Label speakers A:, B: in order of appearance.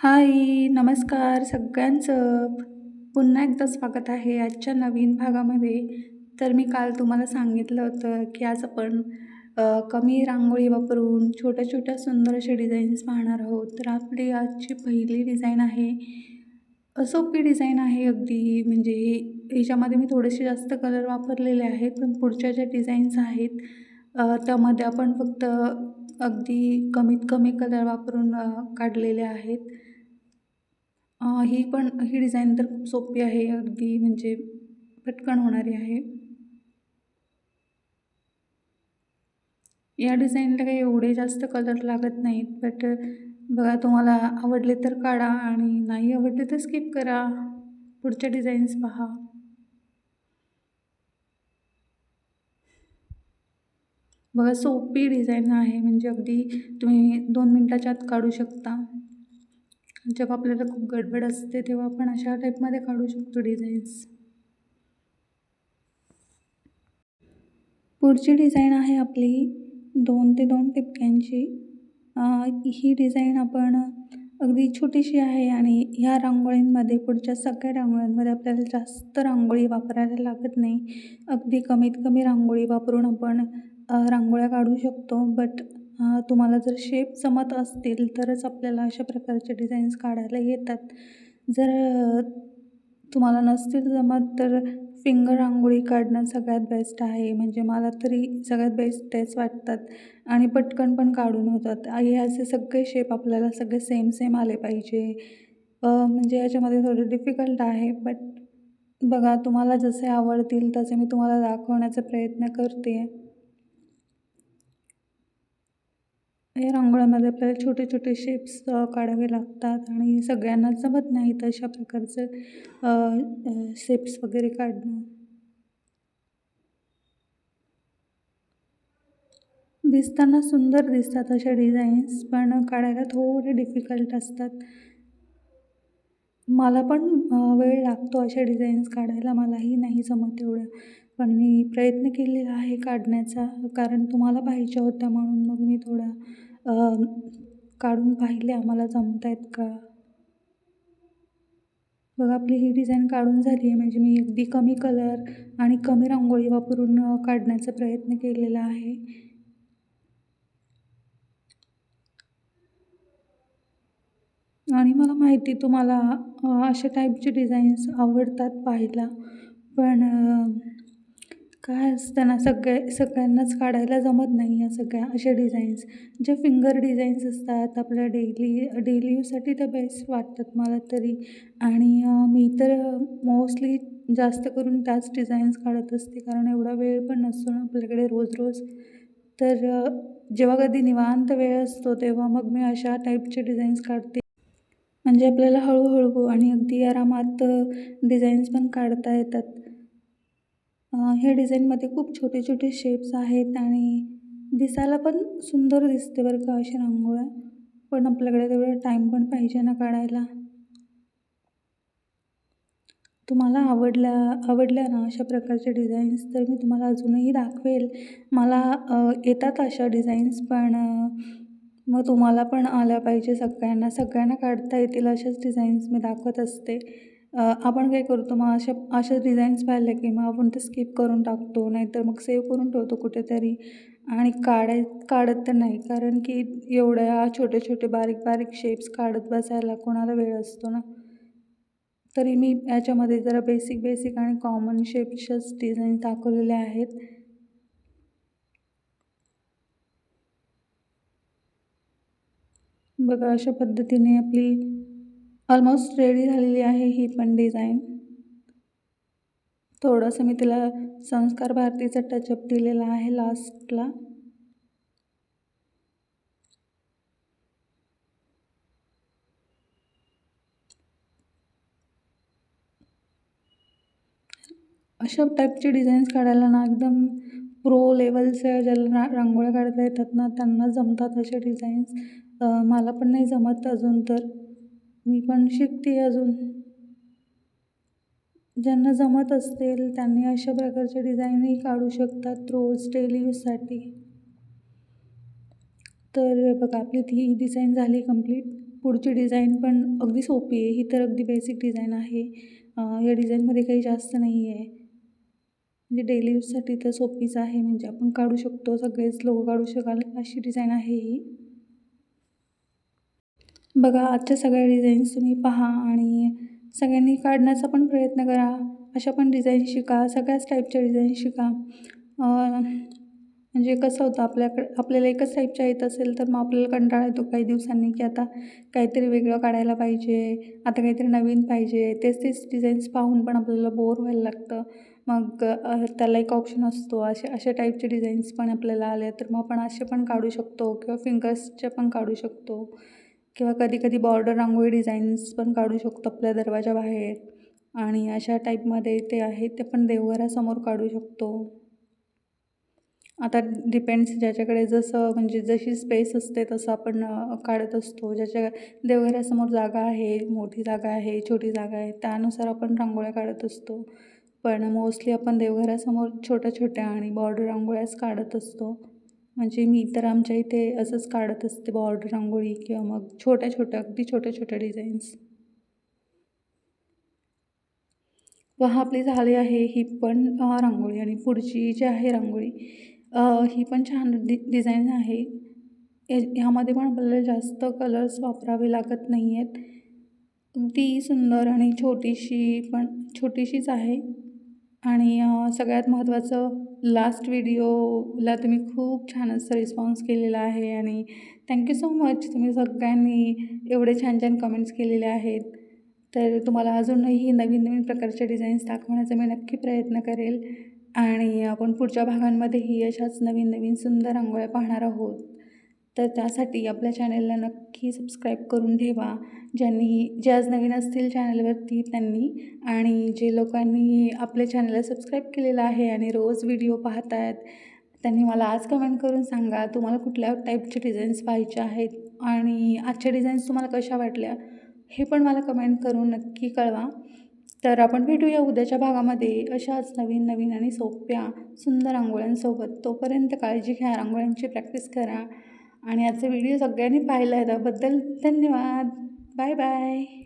A: हाय, नमस्कार सगळ्यांचं. पुन्हा एकदा स्वागत आहे आजच्या नवीन भागामध्ये. तर मी काल तुम्हाला सांगितलं होतं, की आज आपण कमी रांगोळी वापरून छोट्या-छोट्या सुंदर अशा डिझाईन्स पाहणार आहोत. तर आपली आजची पहिली डिझाईन आहे. सोपी डिझाईन आहे अगदी. म्हणजे ह्याच्यामध्ये मी थोडेसे जास्त कलर वापरलेले आहेत, पण पुढच्या ज्या डिझाईन्स आहेत त्यामध्ये आपण फक्त अगदी कमीत कमी कलर वापरून काढलेले आहेत. ही डिझाईन तर खूप सोपी आहे अगदी म्हणजे पटकन होणारी आहे. या डिझाईनला काही एवढे जास्त कलर लागत नाहीत. बघा तुम्हाला आवडले तर काढा आणि नाही आवडले तर स्किप करा. पुढच्या डिझाईन्स पहा. बघा सोपी डिझाईन आहे म्हणजे अगदी तुम्ही 2 मिनिटाच्या आत काढू शकता. जेव्हा आपल्याला खूप गडबड असते तेव्हा आपण अशा टाईपमध्ये काढू शकतो डिझाईन्स. पुढची डिझाईन आहे आपली 2 ते 2 ठिपक्यांची. ही डिझाईन आपण अगदी छोटीशी आहे आणि ह्या रांगोळींमध्ये पुढच्या सगळ्या रांगोळ्यांमध्ये आपल्याला जास्त रांगोळी वापरायला लागत नाही. अगदी कमीत कमी रांगोळी वापरून आपण रांगोळ्या काढू शकतो. तुम्हाला जर शेप जमत असतील तरच आपल्याला अशा प्रकारचे डिझाईन्स काढायला येतात. जर तुम्हाला नसतील जमत तर फिंगर रांगोळी काढणं सगळ्यात बेस्ट आहे. म्हणजे मला तरी सगळ्यात बेस्ट तेच वाटतात आणि पटकन पण काढून होतात. हे असे सगळे शेप आपल्याला सगळे सेम सेम आले पाहिजे. म्हणजे याच्यामध्ये थोडं डिफिकल्ट आहे. बघा तुम्हाला जसे आवडतील तसे मी तुम्हाला दाखवण्याचा प्रयत्न करते आहे. या रांगोळ्यामध्ये आपल्याला छोटे छोटे शेप्स काढावे लागतात आणि सगळ्यांना जमत नाहीत अशा प्रकारचे शेप्स वगैरे काढणं. दिसताना सुंदर दिसतात अशा डिझाईन्स, पण काढायला थोडे डिफिकल्ट असतात. मला पण वेळ लागतो अशा डिझाईन्स काढायला. मलाही नाही जमत एवढं. पण मी प्रयत्न केलेला आहे काढण्याचा, कारण तुम्हाला पाहिजे होत्या म्हणून मग मी थोडा अ, काढून पाहिल्या मला जमतायत का? बघा आपली ही डिझाईन काढून झाली आहे. म्हणजे मी अगदी कमी कलर आणि कमी रांगोळी वापरून काढण्याचा प्रयत्न केलेला आहे. आणि मला माहिती तुम्हाला अशा टाईपचे डिझाईन्स आवडतात पाहायला. पण काय असतं ना सगळ्यांनाच काढायला जमत नाही या सगळ्या अशा डिझाईन्स. ज्या फिंगर डिझाईन्स असतात आपल्या डेली यूजसाठी त्या बेस्ट वाटतात मला तरी. आणि मी तर मोस्टली जास्त करून त्याच डिझाईन्स काढत असते, कारण एवढा वेळ पण नसतो ना आपल्याकडे रोज-रोज. तर जेव्हा कधी निवांत वेळ असतो तेव्हा मग मी अशा टाईपचे डिझाईन्स काढते. म्हणजे आपल्याला हळू-हळू आणि अगदी आरामात डिझाईन्स पण काढता येतात. ह्या डिझाईनमध्ये खूप छोटे-छोटे शेप्स आहेत आणि दिसायला पण सुंदर दिसते बरं का अशा रांगोळ्या. पण आपल्याकडे तेवढा टाईम पण पाहिजे ना काढायला. तुम्हाला आवडल्या ना अशा प्रकारच्या डिझाईन्स तर मी तुम्हाला अजूनही दाखवेल. मला येतात अशा डिझाईन्स, पण मग तुम्हाला पण आल्या पाहिजे सगळ्यांना काढता येतील अशाच डिझाईन्स मी दाखवत असते. आपण काय करतो मग अशा डिझाईन्स पाहिल्या की मग आपण ते स्किप करून टाकतो, नाहीतर मग सेव्ह करून ठेवतो कुठेतरी आणि काढत तर नाही. कारण की एवढ्या छोटे-छोटे, बारीक-बारीक शेप्स काढत बसायला कोणाला वेळ असतो ना. तरी मी याच्यामध्ये जरा बेसिक आणि कॉमन शेप्सच्याच डिझाईन दाखवलेल्या आहेत. बघा अशा पद्धतीने आपली ऑलमोस्ट रेडी झालेली आहे ही पण डिझाईन. थोडंसं मी तिला संस्कार भारतीचा टचअप दिलेला आहे लास्टला. अशा टाईपचे डिझाईन्स काढायला ना एकदम प्रो लेवलच्या ज्याला रांगोळ्या काढता येतात ना त्यांना जमतात अशा डिझाईन्स. मला पण नाही जमत अजून तर. मी पण शिकते अजून. ज्यांना जमत असतील त्यांनी अशा प्रकारच्या डिझाईनही काढू शकतात रोज डेली यूजसाठी. तर बघा आपली ती डिझाईन झाली कंप्लीट. पुढची डिझाईन पण अगदी सोपी आहे. ही तर अगदी बेसिक डिझाईन आहे. या डिझाईनमध्ये काही जास्त नाही आहे. म्हणजे डेली यूजसाठी तर सोपीच आहे. म्हणजे आपण काढू शकतो, सगळेच लोकं काढू शकाल अशी डिझाईन आहे ही. बघा, आजच्या सगळ्या डिझाईन्स तुम्ही पहा आणि सगळ्यांनी काढण्याचा पण प्रयत्न करा. अशा पण डिझाईन शिका, सगळ्याच टाईपच्या डिझाईन शिका. म्हणजे कसं होतं, आपल्याला एकच टाईपच्या येत असेल तर मग आपल्याला कंटाळा येतो काही दिवसांनी, की आता काहीतरी वेगळं काढायला पाहिजे, आता काहीतरी नवीन पाहिजे. तेच डिझाईन्स पाहून पण आपल्याला बोर व्हायला लागतं. मग त्याला एक ऑप्शन असतो, अशा टाईपचे डिझाईन्स पण आपल्याला आले तर मग आपण असे पण काढू शकतो किंवा फिंगर्सचे पण काढू शकतो किंवा कधी बॉर्डर रांगोळी डिझाईन्स पण काढू शकतो आपल्या दरवाजाबाहेर. आणि अशा टाईपमध्ये ते आहे ते पण देवघरासमोर काढू शकतो. आता डिपेंड्स, ज्याच्याकडे जसं म्हणजे जशी स्पेस असते तसं आपण काढत असतो. ज्याच्या देवघरासमोर जागा आहे, मोठी जागा आहे, छोटी जागा आहे, त्यानुसार आपण रांगोळ्या काढत असतो. पण मोस्टली आपण देवघरासमोर छोट्या आणि बॉर्डर रांगोळ्याच काढत असतो. म्हणजे मी तर आमच्या इथे असंच काढत असते, बॉर्डर रांगोळी किंवा मग अगदी छोट्या डिझाईन्स. पहा, आपली झाली आहे ही पण रांगोळी आणि पुढची जी आहे रांगोळी, ही पण छान डिझाईन आहे. ह्यामध्ये पण आपल्याला जास्त कलर्स वापरावे लागत नाही आहेत. अगदी सुंदर आणि छोटीशीच आहे. आणि सगळ्यात महत्त्वाचं, लास्ट व्हिडिओला तुम्ही खूप छान असं रिस्पॉन्स केलेला आहे आणि थँक्यू सो मच. तुम्ही सगळ्यांनी एवढे छान कमेंट्स केलेले आहेत. तर तुम्हाला अजूनही नवीन प्रकारच्या डिझाईन्स दाखवण्याचा मी नक्की प्रयत्न करेल आणि आपण पुढच्या भागांमध्येही अशाच नवीन सुंदर रांगोळ्या पाहणार आहोत. तर त्यासाठी आपल्या चॅनेलला नक्की सबस्क्राईब करून ठेवा. जे आज नवीन असतील चॅनलवरती त्यांनी, आणि जे लोकांनी आपल्या चॅनलला सबस्क्राईब केलेलं आहे आणि रोज व्हिडिओ पाहत आहेत त्यांनी मला आज कमेंट करून सांगा तुम्हाला कुठल्या टाईपचे डिझाईन्स पाहिजे आहेत आणि आजच्या डिझाईन्स तुम्हाला कशा वाटल्या, हे पण मला कमेंट करून नक्की कळवा. तर आपण भेटूया उद्याच्या भागामध्ये अशाच नवीन आणि सोप्या सुंदर रांगोळ्यांसोबत. तोपर्यंत काळजी घ्या, रांगोळ्यांची प्रॅक्टिस करा आणि आजचा व्हिडिओ सगळ्यांनी पाहिला आहे त्याबद्दल धन्यवाद. Bye bye.